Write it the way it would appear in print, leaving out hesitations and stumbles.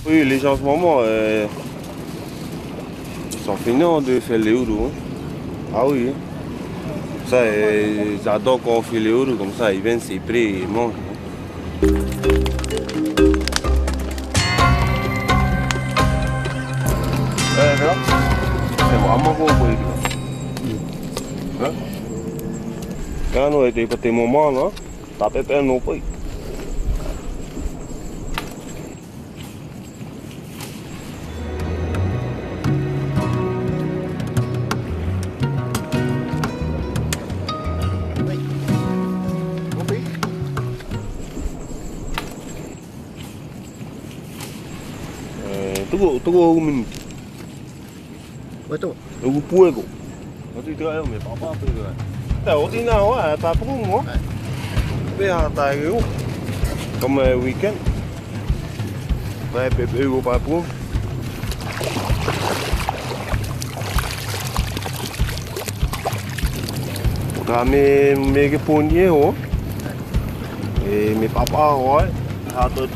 Oui, les gens en ce moment, ils sont feignants de faire les houdous. Hein. Ah oui. Ça, ils adorent quand on fait les houdous, comme ça, ils viennent, c'est prêt, ils mangent. Là, c'est vraiment bon pour les gars. Hein? Quand on était petit moment, là, ça peut pas non plus. Tunggu minum. Betul. Tunggu puas kok. Nanti dia ayam apa apa tu. Tahu di mana tak perlu mo. Biar tak eu. Comme week-end. Ouais, bébé ou pas pour. Mes ponniers, et mes papas, ouais, à te